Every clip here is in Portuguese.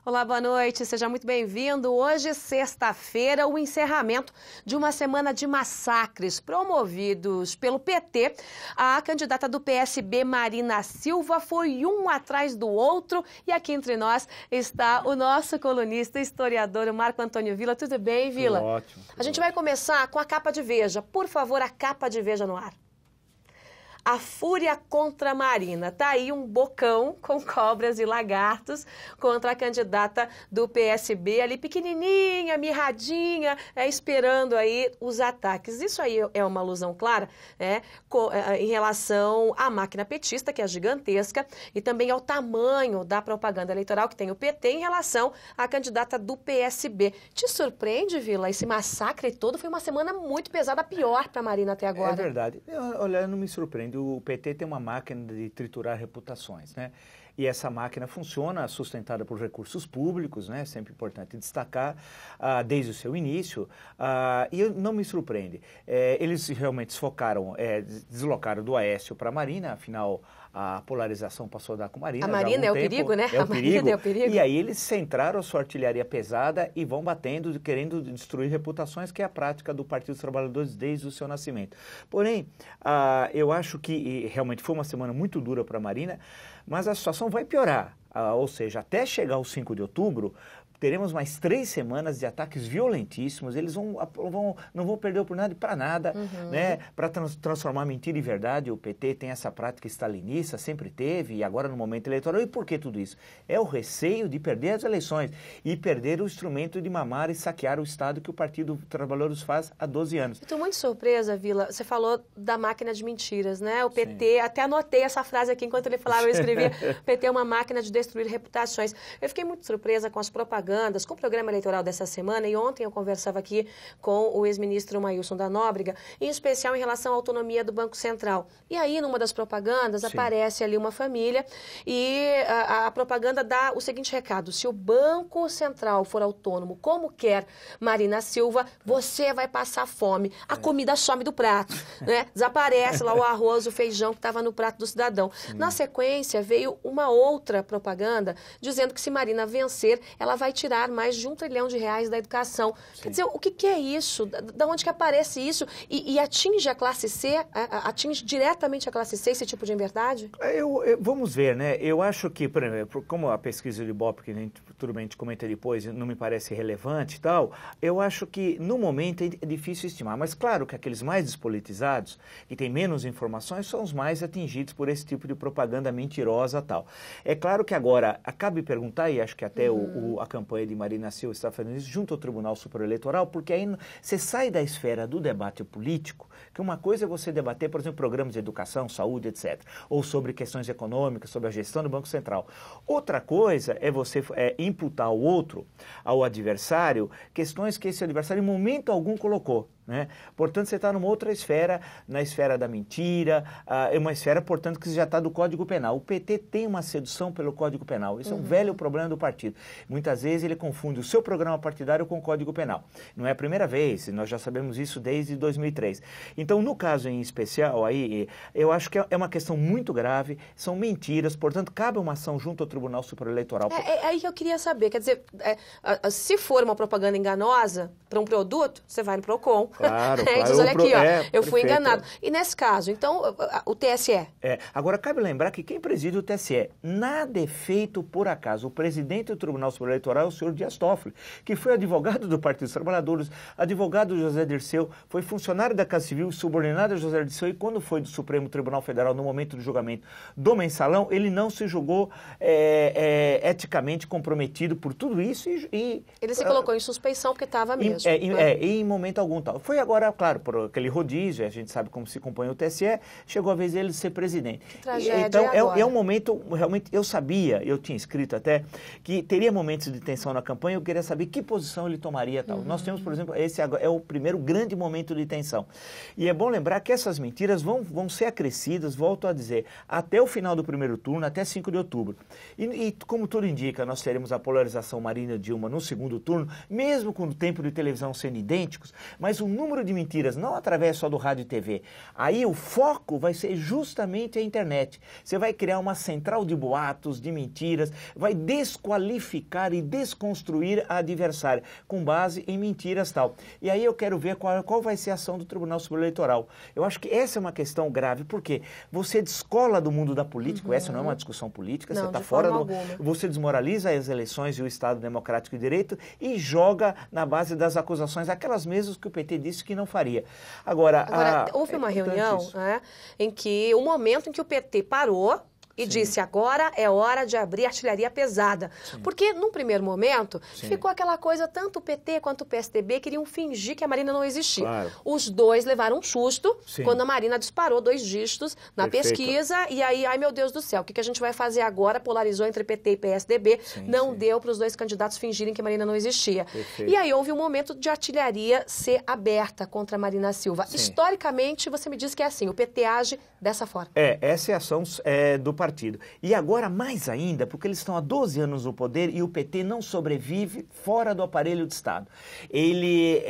Olá, boa noite, seja muito bem-vindo. Hoje, sexta-feira, o encerramento de uma semana de massacres promovidos pelo PT. A candidata do PSB, Marina Silva, foi um atrás do outro. E aqui entre nós está o nosso colunista, historiador, Marco Antônio Villa. Tudo bem, Villa? Tudo ótimo. A gente vai começar com a capa de Veja. Por favor, a capa de Veja no ar. A fúria contra Marina. Tá aí um bocão com cobras e lagartos contra a candidata do PSB, ali pequenininha, mirradinha, esperando aí os ataques. Isso aí é uma alusão clara, em relação à máquina petista, que é gigantesca, e também ao tamanho da propaganda eleitoral que tem o PT em relação à candidata do PSB. Te surpreende, Villa, esse massacre todo? Foi uma semana muito pesada, pior para Marina até agora. É verdade. Olha, não me surpreende. O PT tem uma máquina de triturar reputações, né? E essa máquina funciona sustentada por recursos públicos, né? Sempre importante destacar, desde o seu início. E não me surpreende. Eles realmente deslocaram do Aécio para a Marina, afinal a polarização passou a dar com Marina. A Marina é o perigo, né? A Marina é o perigo. E aí eles centraram a sua artilharia pesada e vão batendo, querendo destruir reputações, que é a prática do Partido dos Trabalhadores desde o seu nascimento. Porém, eu acho que realmente foi uma semana muito dura para a Marina, mas a situação vai piorar. Ou seja, até chegar ao 5 de outubro, teremos mais 3 semanas de ataques violentíssimos. Eles não vão perder oportunidade para nada, né? Para transformar mentira em verdade. O PT tem essa prática stalinista, sempre teve, e agora no momento eleitoral. E por que tudo isso? É o receio de perder as eleições e perder o instrumento de mamar e saquear o Estado que o Partido dos Trabalhadores faz há 12 anos. Estou muito surpresa, Villa. Você falou da máquina de mentiras, né? O PT, sim, até anotei essa frase aqui enquanto ele falava, eu escrevia, o PT é uma máquina de destruir reputações. Eu fiquei muito surpresa com as propagandas, com o programa eleitoral dessa semana, e ontem eu conversava aqui com o ex-ministro Mailson da Nóbrega, em especial em relação à autonomia do Banco Central. E aí, numa das propagandas, sim, aparece ali uma família e a propaganda dá o seguinte recado: se o Banco Central for autônomo, como quer Marina Silva, você vai passar fome. A comida some do prato, né? Desaparece lá o arroz, o feijão que estava no prato do cidadão. Sim. Na sequência, veio uma outra propaganda dizendo que se Marina vencer, ela vai tirar mais de R$1 trilhão da educação. Sim. Quer dizer, o que é isso? Da onde que aparece isso? E atinge a classe C? Atinge diretamente a classe C esse tipo de inverdade? Vamos ver, né? Eu acho que, por exemplo, como a pesquisa de Ibope, que tudo bem, a gente comenta depois, não me parece relevante e tal, eu acho que no momento é difícil estimar. Mas claro que aqueles mais despolitizados, que têm menos informações, são os mais atingidos por esse tipo de propaganda mentirosa e tal. É claro que agora, cabe perguntar, e acho que até a campanha de Marina Silva está fazendo isso junto ao Tribunal Superior Eleitoral, porque aí você sai da esfera do debate político, que uma coisa é você debater, por exemplo, programas de educação, saúde, etc., ou sobre questões econômicas, sobre a gestão do Banco Central. Outra coisa é você imputar ao outro, ao adversário, questões que esse adversário em momento algum colocou. Né? Portanto, você está numa outra esfera, na esfera da mentira, é uma esfera, portanto, que já está do Código Penal. O PT tem uma sedução pelo Código Penal. Isso é um velho problema do partido. Muitas vezes ele confunde o seu programa partidário com o Código Penal. Não é a primeira vez, nós já sabemos isso desde 2003. Então, no caso em especial, aí, eu acho que é uma questão muito grave, são mentiras, portanto, cabe uma ação junto ao Tribunal Superior Eleitoral. É aí que eu queria saber, quer dizer, se for uma propaganda enganosa para um produto, você vai no PROCON. Claro, claro. Diz, olha aqui, eu fui enganado. E nesse caso, então, o TSE? Agora, cabe lembrar que quem preside o TSE, nada é feito por acaso. O presidente do Tribunal Superior Eleitoral é o senhor Dias Toffoli, que foi advogado do Partido dos Trabalhadores, advogado do José Dirceu, foi funcionário da Casa Civil, subordinado a José Dirceu, e quando foi do Supremo Tribunal Federal, no momento do julgamento do mensalão, ele não se julgou eticamente comprometido por tudo isso e ele se colocou em suspeição porque estava mesmo. Em momento algum tal. Foi agora, claro, por aquele rodízio, a gente sabe como se compõe o TSE, chegou a vez dele ser presidente. Que tragédia. Então, é um momento, realmente, eu tinha escrito até, que teria momentos de tensão na campanha, eu queria saber que posição ele tomaria tal. Nós temos, por exemplo, esse é o primeiro grande momento de tensão. E é bom lembrar que essas mentiras vão ser acrescidas, volto a dizer, até o final do primeiro turno, até 5 de outubro. E como tudo indica, nós teremos a polarização Marina e Dilma no segundo turno, mesmo com o tempo de televisão sendo idênticos, mas o número de mentiras, não através só do rádio e TV. Aí o foco vai ser justamente a internet. Você vai criar uma central de boatos, de mentiras, vai desqualificar e desconstruir a adversária com base em mentiras e tal. E aí eu quero ver qual vai ser a ação do Tribunal Superior Eleitoral. Eu acho que essa é uma questão grave, porque você descola do mundo da política, essa não é uma discussão política, Não, você está de fora forma do... alguma. Você desmoraliza as eleições e o Estado Democrático de Direito e joga na base das acusações aquelas mesmas que o PT disse que não faria. Agora houve uma reunião em que o momento em que o PT parou e disse, agora é hora de abrir artilharia pesada. Sim. Porque, num primeiro momento, ficou aquela coisa, tanto o PT quanto o PSDB queriam fingir que a Marina não existia. Claro. Os dois levaram um susto quando a Marina disparou 2 dígitos na pesquisa, e aí, ai meu Deus do céu, o que a gente vai fazer agora? Polarizou entre PT e PSDB, não deu para os 2 candidatos fingirem que a Marina não existia. Perfeito. E aí houve um momento de artilharia ser aberta contra a Marina Silva. Historicamente, você me diz que é assim, o PT age dessa forma. Essa é a ação do partido. E agora mais ainda, porque eles estão há 12 anos no poder e o PT não sobrevive fora do aparelho de Estado. Ele,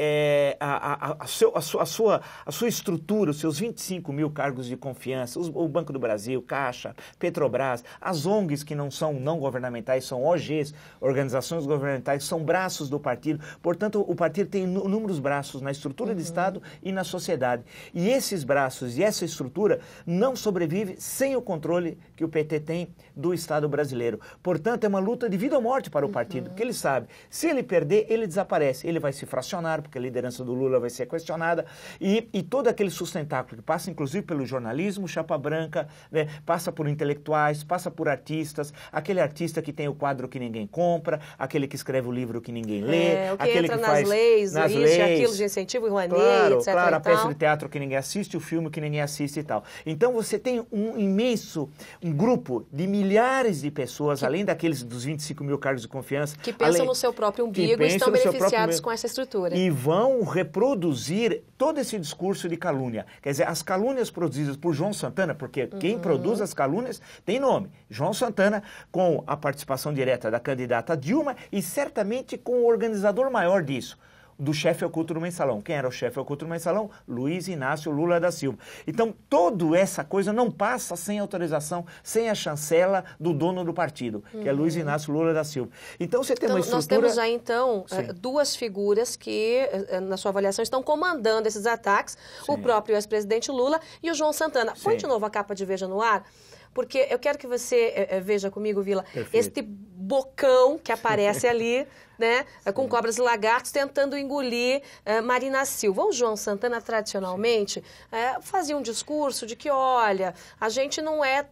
a sua estrutura, os seus 25 mil cargos de confiança, o Banco do Brasil, Caixa, Petrobras, as ONGs que não são não governamentais, são OGs, organizações governamentais, são braços do partido. Portanto, o partido tem inúmeros braços na estrutura de Estado e na sociedade. E esses braços e essa estrutura não sobrevive sem o controle que o PT tem do Estado brasileiro. Portanto, é uma luta de vida ou morte para o partido, porque ele sabe, se ele perder, ele desaparece. Ele vai se fracionar, porque a liderança do Lula vai ser questionada, e todo aquele sustentáculo que passa, inclusive, pelo jornalismo, chapa branca, né, passa por intelectuais, passa por artistas, aquele artista que tem o quadro que ninguém compra, aquele que escreve o livro que ninguém lê, o que aquele entra que nas faz leis, nas isso leis, e aquilo de incentivo, Rouanet, etc. Claro, a peça de teatro que ninguém assiste, o filme que ninguém assiste e tal. Então, você tem um grupo de milhares de pessoas, além daqueles dos 25 mil cargos de confiança... Que pensam no seu próprio umbigo e estão beneficiados com essa estrutura. E vão reproduzir todo esse discurso de calúnia. Quer dizer, as calúnias produzidas por João Santana, porque quem produz as calúnias tem nome. João Santana, com a participação direta da candidata Dilma e certamente com o organizador maior disso, do chefe oculto do Mensalão. Quem era o chefe oculto do Mensalão? Luiz Inácio Lula da Silva. Então, toda essa coisa não passa sem autorização, sem a chancela do dono do partido, que é Luiz Inácio Lula da Silva. Então, você tem uma estrutura... Nós temos aí, então, 2 figuras que, na sua avaliação, estão comandando esses ataques, o próprio ex-presidente Lula e o João Santana. Põe de novo a capa de Veja no ar, porque eu quero que você veja comigo, Vila, este bocão que aparece ali, né, com cobras e lagartos tentando engolir Marina Silva. O João Santana, tradicionalmente, fazia um discurso de que, olha, a gente não é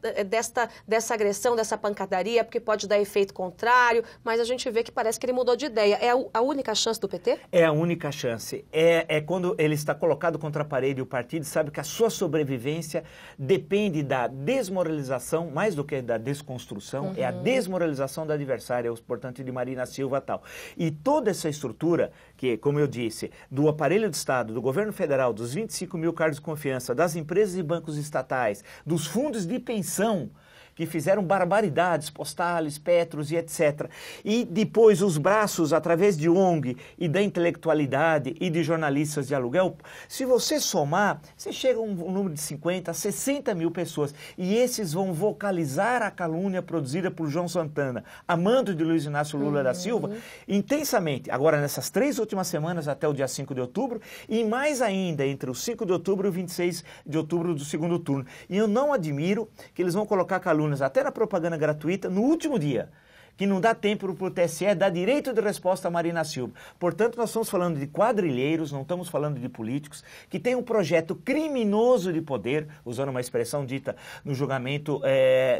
dessa agressão, dessa pancadaria, porque pode dar efeito contrário, mas a gente vê que parece que ele mudou de ideia. É a única chance do PT? É a única chance. É quando ele está colocado contra a parede e o partido sabe que a sua sobrevivência depende da desmoralização, mais do que da desconstrução, é a desmoralização da adversária, portanto, de Marina Silva e tal. E toda essa estrutura, que, como eu disse, do aparelho de Estado, do governo federal, dos 25 mil cargos de confiança, das empresas e bancos estatais, dos fundos de pensão, que fizeram barbaridades, Postales, Petros e etc. E depois os braços, através de ONG e da intelectualidade e de jornalistas de aluguel, se você somar, você chega a um número de 50, 60 mil pessoas. E esses vão vocalizar a calúnia produzida por João Santana, amando de Luiz Inácio Lula da Silva, intensamente. Agora, nessas 3 últimas semanas, até o dia 5 de outubro, e mais ainda, entre o 5 de outubro e o 26 de outubro do segundo turno. E eu não admiro que eles vão colocar calúnia até na propaganda gratuita, no último dia, que não dá tempo para o TSE dar direito de resposta a Marina Silva. Portanto, nós estamos falando de quadrilheiros, não estamos falando de políticos, que têm um projeto criminoso de poder, usando uma expressão dita no julgamento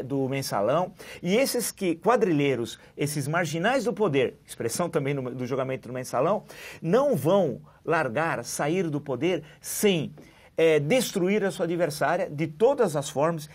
do Mensalão, e esses quadrilheiros, esses marginais do poder, expressão também do julgamento do Mensalão, não vão sair do poder sem destruir a sua adversária de todas as formas,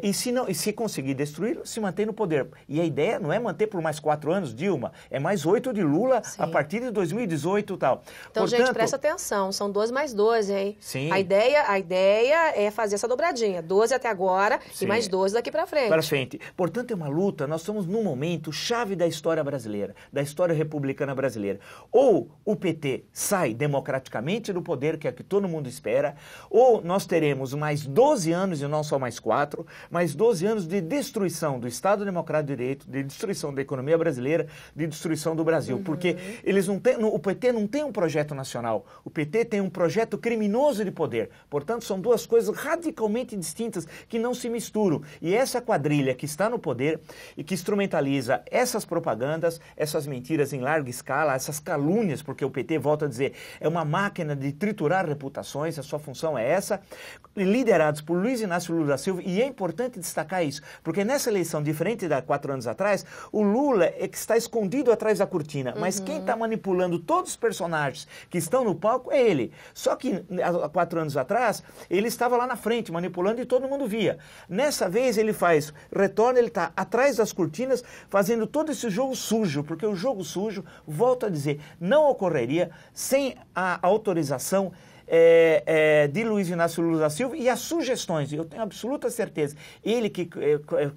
e se conseguir destruí-lo, se mantém no poder. E a ideia não é manter por mais 4 anos Dilma, é mais 8 de Lula. Sim. A partir de 2018 e tal. Então, portanto, gente, presta atenção, são 12 mais 12, hein? Sim. A ideia é fazer essa dobradinha, 12 até agora, sim, e mais 12 daqui para frente. Para frente. Portanto, é uma luta, nós estamos num momento chave da história brasileira, da história republicana brasileira. Ou o PT sai democraticamente do poder, que é o que todo mundo espera, ou nós teremos mais 12 anos, e não só mais 4, mais 12 anos de destruição do Estado Democrático de Direito, de destruição da economia brasileira, de destruição do Brasil. Porque eles não têm, o PT não tem um projeto nacional, o PT tem um projeto criminoso de poder. Portanto, são duas coisas radicalmente distintas que não se misturam. E essa quadrilha que está no poder e que instrumentaliza essas propagandas, essas mentiras em larga escala, essas calúnias, porque o PT, volta a dizer, é uma máquina de triturar reputações, a sua função é essa, liderados por Luiz Inácio Lula da Silva, e é importante destacar isso, porque nessa eleição, diferente de 4 anos atrás, o Lula é que está escondido atrás da cortina, mas quem está manipulando todos os personagens que estão no palco é ele. Só que há 4 anos atrás, ele estava lá na frente, manipulando, e todo mundo via. Nessa vez ele retorna, ele está atrás das cortinas, fazendo todo esse jogo sujo, porque o jogo sujo, volto a dizer, não ocorreria sem a autorização de Luiz Inácio Lula da Silva e as sugestões, eu tenho absoluta certeza, ele que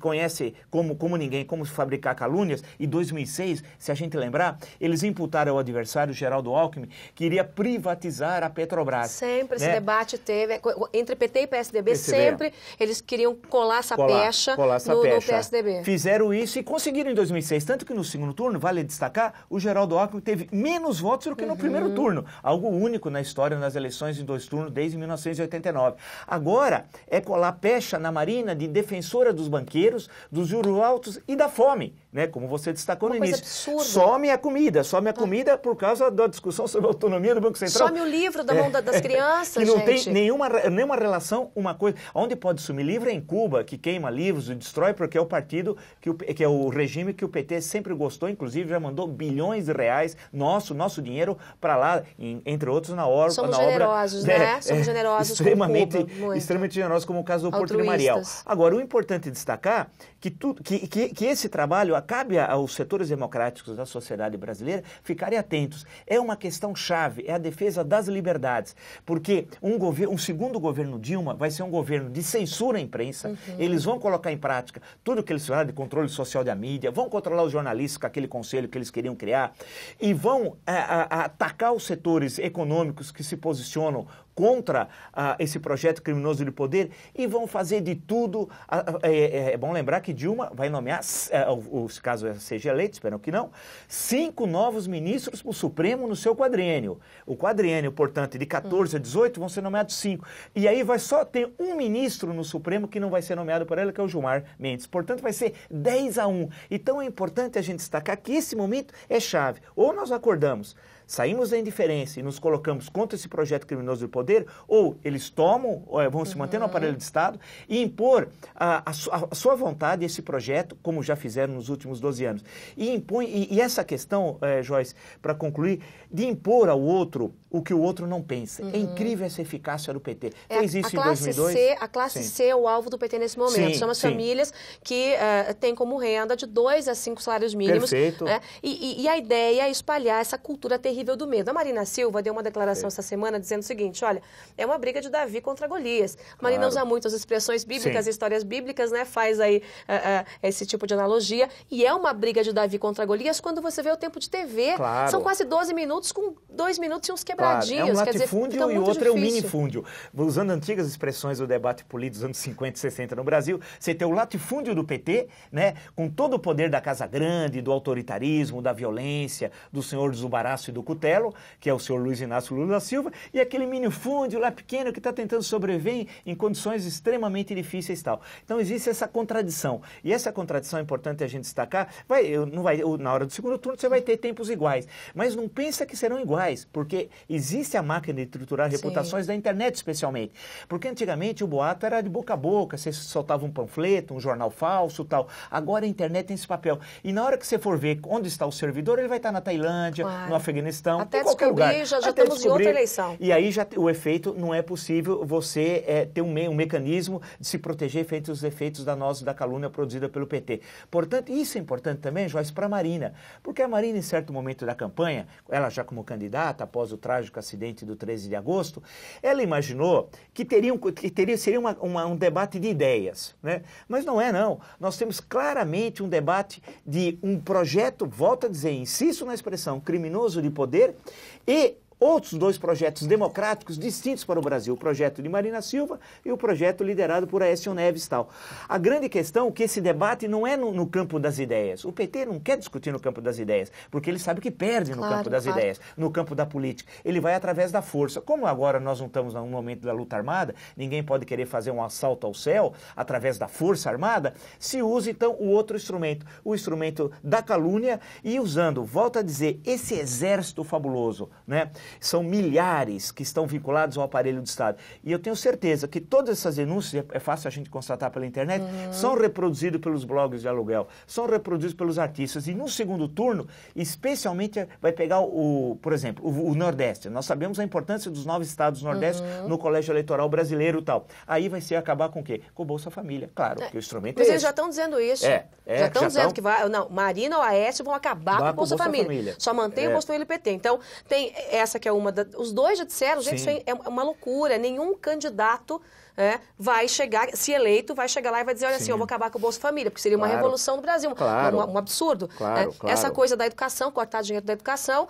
conhece como ninguém, como fabricar calúnias, em 2006, se a gente lembrar, eles imputaram ao adversário, Geraldo Alckmin, que iria privatizar a Petrobras. Sempre esse debate teve, entre PT e PSDB, sempre eles queriam colar essa pecha no PSDB. Fizeram isso e conseguiram em 2006, tanto que no segundo turno, vale destacar, o Geraldo Alckmin teve menos votos do que no primeiro turno, algo único na história das eleições em 2 turnos desde 1989. Agora é colar pecha na Marina de defensora dos banqueiros, dos juros altos e da fome, né? Como você destacou no início. Absurda. Some a comida por causa da discussão sobre a autonomia do Banco Central. Some o livro da mão das crianças, que não gente. tem nenhuma relação, uma coisa. Onde pode sumir livro é em Cuba, que queima livros e destrói, porque é o partido, que é o regime que o PT sempre gostou, inclusive já mandou bilhões de reais, nosso dinheiro, para lá, entre outros, na obra. Somos generosos, né? Somos generosos extremamente generosos, como o caso do Porto de Mariel. Agora, o importante é destacar que esse trabalho cabe aos setores democráticos da sociedade brasileira ficarem atentos. É uma questão chave, é a defesa das liberdades, porque um segundo governo Dilma vai ser um governo de censura à imprensa, eles vão colocar em prática tudo que eles falaram de controle social da mídia, vão controlar os jornalistas com aquele conselho que eles queriam criar, e vão atacar os setores econômicos que se posicionam contra esse projeto criminoso de poder, e vão fazer de tudo. É bom lembrar que Dilma vai nomear, caso seja eleito, espero que não, 5 novos ministros para o Supremo no seu quadriênio. O quadriênio, portanto, de 14 a 18 vão ser nomeados 5. E aí vai só ter um ministro no Supremo que não vai ser nomeado por ela, que é o Gilmar Mendes. Portanto, vai ser 10-1. Então é importante a gente destacar que esse momento é chave. Ou nós acordamos, saímos da indiferença e nos colocamos contra esse projeto criminoso de poder, ou eles vão se manter no aparelho de Estado e impor a sua vontade, esse projeto, como já fizeram nos últimos 12 anos. E essa questão, Joyce, para concluir, de impor ao outro o que o outro não pensa. É incrível essa eficácia do PT. Fez isso em 2002. A classe C é o alvo do PT nesse momento. São as famílias que têm como renda de 2 a 5 salários mínimos. Perfeito. Né? E a ideia é espalhar essa cultura terrível do medo. A Marina Silva deu uma declaração essa semana dizendo o seguinte, olha, é uma briga de Davi contra Golias. A Marina usa muitas expressões bíblicas, histórias bíblicas, né? Faz aí esse tipo de analogia. E é uma briga de Davi contra Golias quando você vê o tempo de TV. Claro. São quase 12 minutos com 2 minutos e uns quebradinhos. Claro. É um latifúndio e o outro difícil. É um minifúndio. Usando antigas expressões do debate político dos anos 50 e 60 no Brasil, você tem o latifúndio do PT, né? Com todo o poder da Casa Grande, do autoritarismo, da violência, do senhor Zubaraço e do Cutelo, que é o senhor Luiz Inácio Lula da Silva, e aquele minifúndio lá pequeno que está tentando sobreviver em condições extremamente difíceis e tal. Então existe essa contradição. E essa contradição é importante a gente destacar. Na hora do segundo turno você vai ter tempos iguais. Mas não pensa que serão iguais, porque existe a máquina de triturar reputações da internet, especialmente. Porque antigamente o boato era de boca a boca, você soltava um panfleto, um jornal falso e tal. Agora a internet tem esse papel. E na hora que você for ver onde está o servidor, ele vai estar na Tailândia, no Afeganistão, questão, até em qualquer lugar. Já estamos em outra eleição. E aí o efeito não é possível você ter um mecanismo de se proteger frente aos efeitos danosos da calúnia produzida pelo PT. Portanto, isso é importante também, Joyce, para a Marina, porque a Marina, em certo momento da campanha, ela já como candidata, após o trágico acidente do 13 de agosto, ela imaginou que seria um debate de ideias, né? Mas não é, não. Nós temos claramente um debate de um projeto, volto a dizer, insisto na expressão, criminoso de poder e outros dois projetos democráticos distintos para o Brasil, o projeto de Marina Silva e o projeto liderado por Aécio Neves e tal. A grande questão é que esse debate não é no campo das ideias. O PT não quer discutir no campo das ideias, porque ele sabe que perde no campo das ideias, no campo da política. Ele vai através da força. Como agora nós não estamos num momento da luta armada, ninguém pode querer fazer um assalto ao céu através da força armada, se usa então o outro instrumento, o instrumento da calúnia e usando, volto a dizer, esse exército fabuloso, né? São milhares que estão vinculados ao aparelho do Estado. E eu tenho certeza que todas essas denúncias, é fácil a gente constatar pela internet, são reproduzidas pelos blogs de aluguel, são reproduzidas pelos artistas. E no segundo turno, especialmente, vai pegar, por exemplo, o Nordeste. Nós sabemos a importância dos 9 estados do Nordeste no colégio eleitoral brasileiro e tal. Aí vai ser acabar com o quê? Com o Bolsa Família. Claro, porque o instrumento Mas é eles já estão dizendo isso. Já estão dizendo que Marina ou Aécio vão acabar com o Bolsa Família. Só mantém o Bolsa Família e PT. Então, tem essa que é os dois já disseram, gente, isso é uma loucura. Nenhum candidato vai chegar, se eleito, vai chegar lá e vai dizer, olha assim, eu vou acabar com o Bolsa Família, porque seria uma revolução no Brasil, um absurdo. Essa coisa da educação, cortar dinheiro da educação,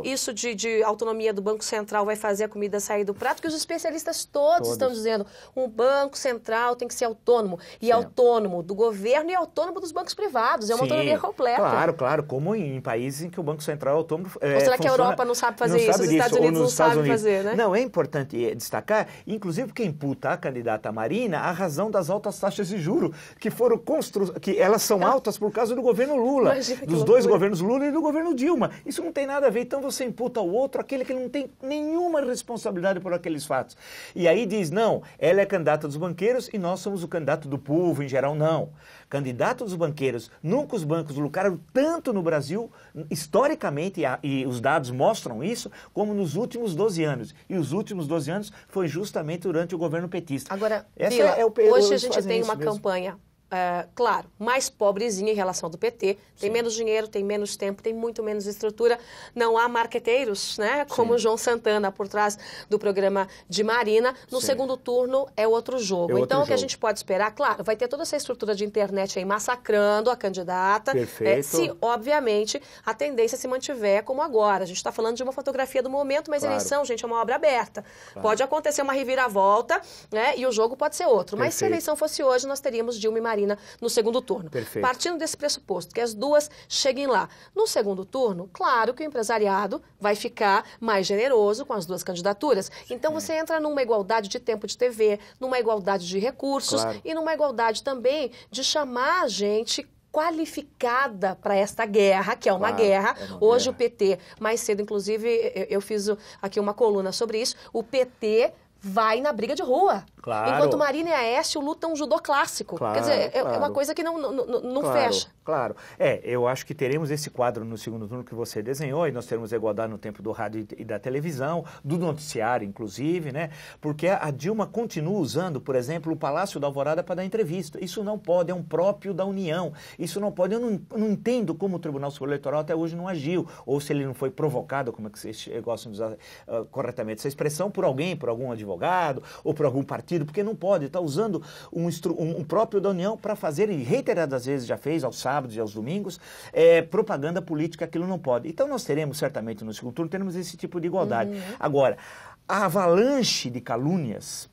isso de autonomia do Banco Central vai fazer a comida sair do prato, que os especialistas todos estão dizendo, um Banco Central tem que ser autônomo, e autônomo do governo e autônomo dos bancos privados, é uma autonomia completa. Claro, como em países em que o Banco Central é autônomo. Ou será que a Europa não sabe fazer isso, os Estados Unidos não sabem fazer, né? Não, é importante destacar, inclusive porque imputa a candidata Marina a razão das altas taxas de juros, que elas são altas por causa do governo Lula, dos dois governos Lula e do governo Dilma. Isso não tem nada a ver, então você imputa ao outro aquele que não tem nenhuma responsabilidade por aqueles fatos. E aí diz, não, ela é candidata dos banqueiros e nós somos o candidato do povo em geral, não. Candidato dos banqueiros, nunca os bancos lucraram tanto no Brasil, historicamente, e os dados mostram isso, como nos últimos 12 anos. E os últimos 12 anos foi justamente durante o governo petista. Agora, Vila, hoje a gente tem uma campanha, claro, mais pobrezinha em relação ao do PT, tem menos dinheiro, tem menos tempo, tem muito menos estrutura, não há marqueteiros, né, como o João Santana por trás do programa de Marina. No segundo turno é outro jogo. Então, o que a gente pode esperar, claro, vai ter toda essa estrutura de internet aí massacrando a candidata, se, obviamente, a tendência se mantiver como agora. A gente está falando de uma fotografia do momento, mas eleição, gente, é uma obra aberta. Pode acontecer uma reviravolta, né, e o jogo pode ser outro. Mas se a eleição fosse hoje, nós teríamos Dilma e Marina no segundo turno. Partindo desse pressuposto, que as duas cheguem lá. No segundo turno, claro que o empresariado vai ficar mais generoso com as duas candidaturas. Então você entra numa igualdade de tempo de TV, numa igualdade de recursos e numa igualdade também de chamar a gente qualificada para esta guerra, que é uma guerra. Hoje o PT, mais cedo, inclusive, eu fiz aqui uma coluna sobre isso, o PT vai na briga de rua. Enquanto Marina e Aécio lutam judô clássico. Quer dizer, é uma coisa que não fecha. Claro. Eu acho que teremos esse quadro no segundo turno que você desenhou, e nós teremos igualdade no tempo do rádio e da televisão, do noticiário, inclusive, né? Porque a Dilma continua usando, por exemplo, o Palácio da Alvorada para dar entrevista. Isso não pode, é um próprio da União. Isso não pode. Eu não entendo como o Tribunal Superior Eleitoral até hoje não agiu, ou se ele não foi provocado, como é que vocês gostam de usar corretamente essa expressão, por alguém, por algum advogado, ou por algum partido, porque não pode, está usando um próprio da União para fazer, e reiteradas vezes já fez, aos sábados e aos domingos, propaganda política, aquilo não pode. Então nós teremos, certamente, no segundo turno, teremos esse tipo de igualdade. Agora, a avalanche de calúnias,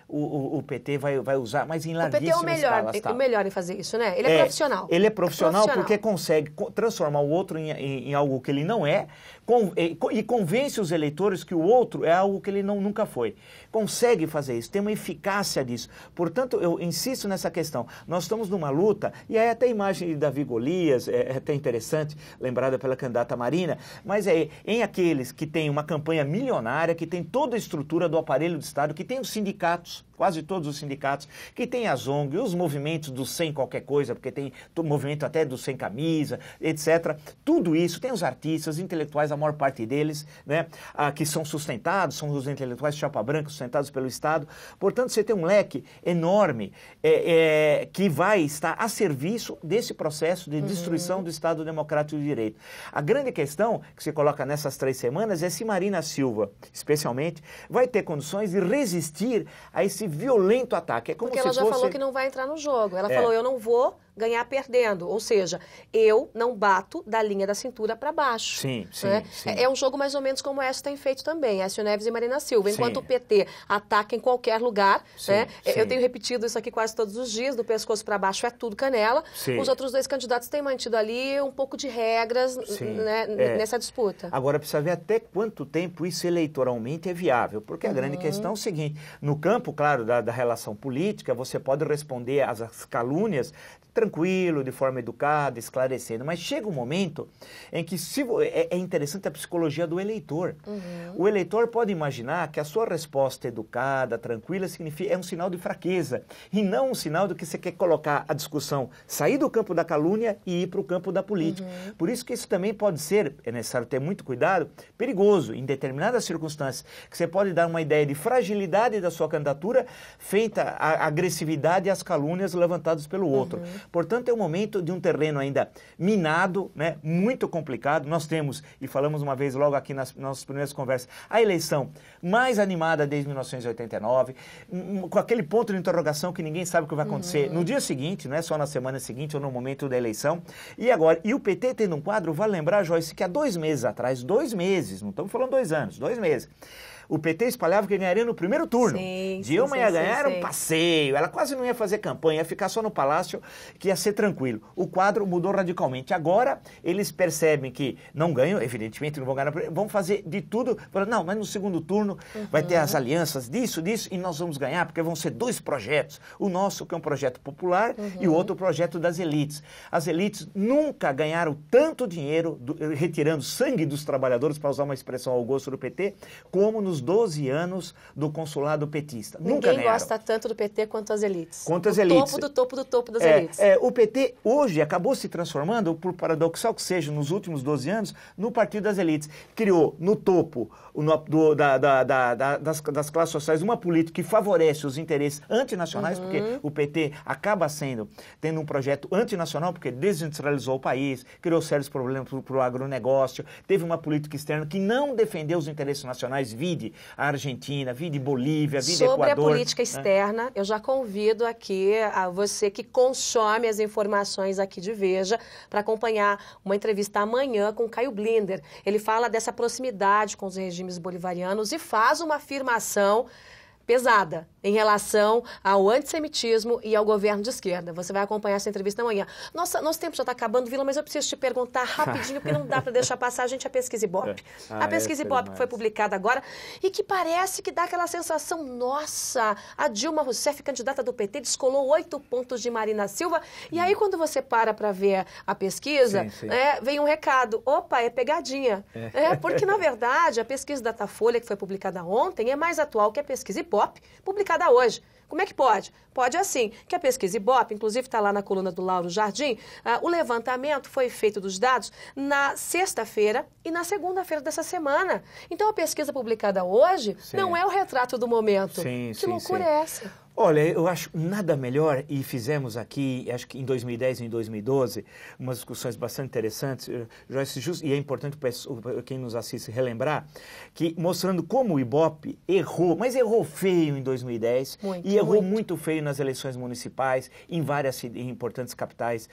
o PT vai usar, mas em larguíssima escala. O PT é o melhor em fazer isso, né? Ele é profissional. Ele é profissional porque consegue transformar o outro em algo que ele não é, e convence os eleitores que o outro é algo que ele nunca foi. Consegue fazer isso, tem uma eficácia disso. Portanto, eu insisto nessa questão. Nós estamos numa luta, e aí até a imagem de Davi Golias é até interessante, lembrada pela candidata Marina, mas em aqueles que têm uma campanha milionária, que tem toda a estrutura do aparelho do Estado, que tem tem os sindicatos, quase todos os sindicatos, que tem as ONG, os movimentos do sem qualquer coisa, porque tem movimento até do sem camisa, etc. Tudo isso, tem os artistas, os intelectuais, a maior parte deles, né, que são sustentados, são os intelectuais de chapa branca, sustentados pelo Estado. Portanto, você tem um leque enorme que vai estar a serviço desse processo de destruição do Estado Democrático de Direito. A grande questão que se coloca nessas 3 semanas é se Marina Silva, especialmente, vai ter condições de resistir a esse violento ataque. É como Porque ela já falou que não vai entrar no jogo. Ela falou, eu não vou ganhar perdendo. Ou seja, eu não bato da linha da cintura para baixo. Sim, sim, né? sim. É um jogo mais ou menos como o Écio tem feito também, Écio Neves e Marina Silva. Enquanto Sim. o PT ataca em qualquer lugar, Sim, né? sim. Eu tenho repetido isso aqui quase todos os dias, do pescoço para baixo é tudo canela. Sim. Os outros 2 candidatos têm mantido ali um pouco de regras, né, nessa disputa. Agora, precisa ver até quanto tempo isso eleitoralmente é viável, porque a grande questão é o seguinte, no campo, claro, da relação política, você pode responder às calúnias tranquilo, de forma educada, esclarecendo, mas chega um momento em que é interessante a psicologia do eleitor. O eleitor pode imaginar que a sua resposta educada, tranquila, é um sinal de fraqueza, e não um sinal de que você quer colocar a discussão, sair do campo da calúnia e ir para o campo da política. Por isso que isso também pode ser, é necessário ter muito cuidado, perigoso, em determinadas circunstâncias, que você pode dar uma ideia de fragilidade da sua candidatura, feita a agressividade e as calúnias levantadas pelo outro. Portanto, é um momento de um terreno ainda minado, né, muito complicado. Nós temos, e falamos uma vez logo aqui nas nossas primeiras conversas, a eleição mais animada desde 1989, com aquele ponto de interrogação que ninguém sabe o que vai acontecer no dia seguinte, não é só na semana seguinte ou no momento da eleição. E agora, e o PT tendo um quadro, vale lembrar, Joyce, que há 2 meses atrás, 2 meses, não estamos falando 2 anos, 2 meses, o PT espalhava que ganharia no primeiro turno. Dilma ia ganhar um passeio, ela quase não ia fazer campanha, ia ficar só no palácio, que ia ser tranquilo. O quadro mudou radicalmente. Agora, eles percebem que não ganham, evidentemente não vão ganhar, vão fazer de tudo, falando, não, mas no segundo turno vai ter as alianças disso, e nós vamos ganhar, porque vão ser 2 projetos. O nosso, que é um projeto popular, e o outro projeto das elites. As elites nunca ganharam tanto dinheiro, retirando sangue dos trabalhadores, para usar uma expressão ao gosto do PT, como nos 12 anos do consulado petista. Nunca Ninguém gosta tanto do PT quanto as elites. Quanto as elites. Topo do topo do topo das elites. O PT hoje acabou se transformando, por paradoxal que seja, nos últimos 12 anos, no partido das elites. Criou no topo das classes sociais uma política que favorece os interesses antinacionais, porque o PT acaba tendo um projeto antinacional, porque desindustrializou o país, criou sérios problemas para o agronegócio, teve uma política externa que não defendeu os interesses nacionais, vide a Argentina, vide Bolívia, vide Equador. Sobre a política externa, eu já convido aqui a você que consome as informações aqui de Veja para acompanhar uma entrevista amanhã com Caio Blinder. Ele fala dessa proximidade com os regimes bolivarianos e faz uma afirmação pesada em relação ao antissemitismo e ao governo de esquerda. Você vai acompanhar essa entrevista amanhã. Nosso tempo já está acabando, Vila, mas eu preciso te perguntar rapidinho, porque não dá para deixar passar, gente, a pesquisa Ibope. A pesquisa Ibope que foi publicada agora e que parece que dá aquela sensação, nossa, a Dilma Rousseff, candidata do PT, descolou 8 pontos de Marina Silva. E aí, quando você para ver a pesquisa, vem um recado. Opa, é pegadinha. Porque, na verdade, a pesquisa Datafolha, que foi publicada ontem, é mais atual que a pesquisa Ibope, publicada hoje. Como é que pode? Pode assim, que a pesquisa Ibope, inclusive está lá na coluna do Lauro Jardim, o levantamento foi feito dos dados na sexta-feira e na segunda-feira dessa semana. Então a pesquisa publicada hoje não é o retrato do momento. Que loucura é essa? Olha, eu acho nada melhor, e fizemos aqui, acho que em 2010 e em 2012, umas discussões bastante interessantes, Joyce, e é importante para quem nos assiste relembrar, que mostrando como o Ibope errou, mas errou feio em 2010 e errou muito feio nas eleições municipais em várias importantes capitais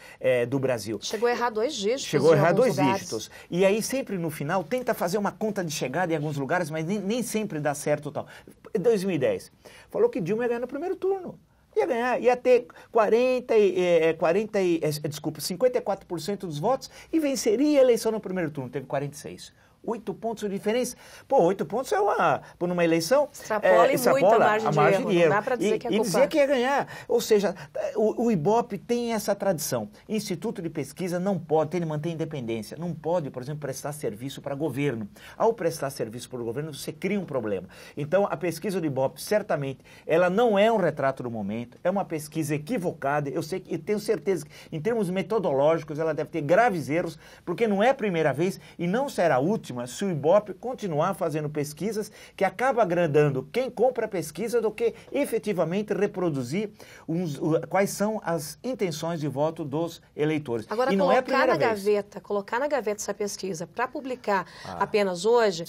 do Brasil. Chegou a errar 2 dígitos. Chegou a errar 2 dígitos. E aí sempre no final tenta fazer uma conta de chegada em alguns lugares, mas nem sempre dá certo tal. 2010, falou que Dilma ia ganhar no primeiro turno. Ia ganhar, ia ter 54% dos votos e venceria a eleição no primeiro turno. Teve 46%. 8 pontos de diferença. Pô, 8 pontos é por uma eleição... Extrapola muito a margem de erro. Não dá para dizer que é culpado. E dizer que ia ganhar. Ou seja, o Ibope tem essa tradição. Instituto de pesquisa não pode, tem que manter independência. Não pode, por exemplo, prestar serviço para governo. Ao prestar serviço para o governo, você cria um problema. Então, a pesquisa do Ibope, certamente, ela não é um retrato do momento, é uma pesquisa equivocada. Eu sei e tenho certeza que, em termos metodológicos, ela deve ter graves erros, porque não é a primeira vez e não será a última se o Ibope continuar fazendo pesquisas que acaba agradando quem compra a pesquisa do que efetivamente reproduzir quais são as intenções de voto dos eleitores. Agora, e não é a primeira vez. Colocar na gaveta essa pesquisa para publicar apenas hoje,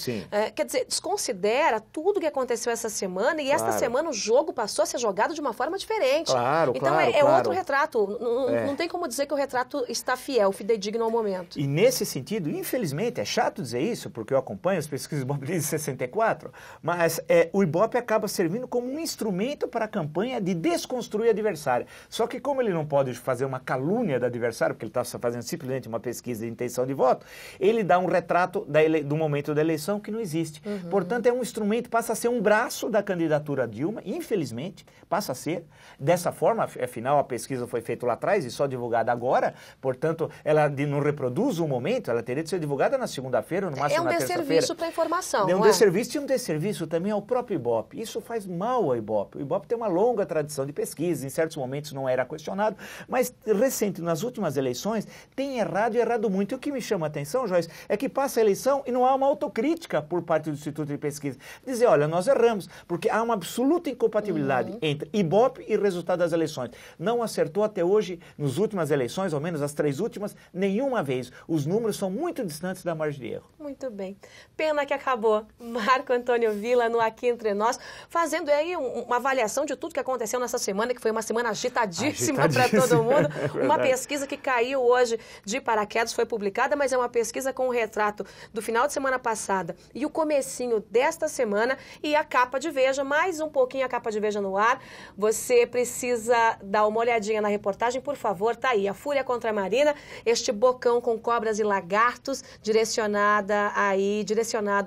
quer dizer, desconsidera tudo que aconteceu essa semana e esta semana o jogo passou a ser jogado de uma forma diferente. Então é outro retrato. Não tem como dizer que o retrato está fiel, fidedigno ao momento. E nesse sentido, infelizmente, é chato dizer isso, porque eu acompanho as pesquisas do Ibope desde 64, mas o Ibope acaba servindo como um instrumento para a campanha de desconstruir o adversário. Só que como ele não pode fazer uma calúnia do adversário, porque ele está fazendo simplesmente uma pesquisa de intenção de voto, ele dá um retrato do momento da eleição que não existe. Portanto, é um instrumento, passa a ser um braço da candidatura Dilma, infelizmente, passa a ser. Dessa forma, afinal, a pesquisa foi feita lá atrás e só divulgada agora, portanto, ela não reproduz o momento, ela teria de ser divulgada na segunda-feira, no máximo na terça-feira. É um desserviço para a informação, É um desserviço e um desserviço também ao próprio Ibope. Isso faz mal ao Ibope. O Ibope tem uma longa tradição de pesquisa, em certos momentos não era questionado, mas recente, nas últimas eleições, tem errado e errado muito. E o que me chama a atenção, Joyce, é que passa a eleição e não há uma autocrítica por parte do Instituto de Pesquisa. Dizer, olha, nós erramos, porque há uma absoluta incompatibilidade entre Ibope e resultado das eleições. Não acertou até hoje, nas últimas eleições, ao menos as 3 últimas, nenhuma vez. Os números são muito distantes da margem de erro. Muito bem. Pena que acabou. Marco Antônio Villa no Aqui Entre Nós, fazendo aí uma avaliação de tudo que aconteceu nessa semana, que foi uma semana agitadíssima para todo mundo. Uma pesquisa que caiu hoje de paraquedas, foi publicada, mas é uma pesquisa com o retrato do final de semana passada e o comecinho desta semana e a capa de Veja, mais um pouquinho a capa de Veja no ar. Você precisa dar uma olhadinha na reportagem, por favor, tá aí, a Fúria contra a Marina, este bocão com cobras e lagartos, direcionado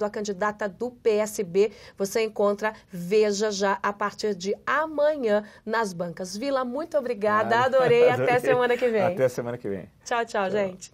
à candidata do PSB. Você encontra Veja já a partir de amanhã nas bancas. Villa, muito obrigada, adorei. Até semana que vem. Até semana que vem. Tchau, gente.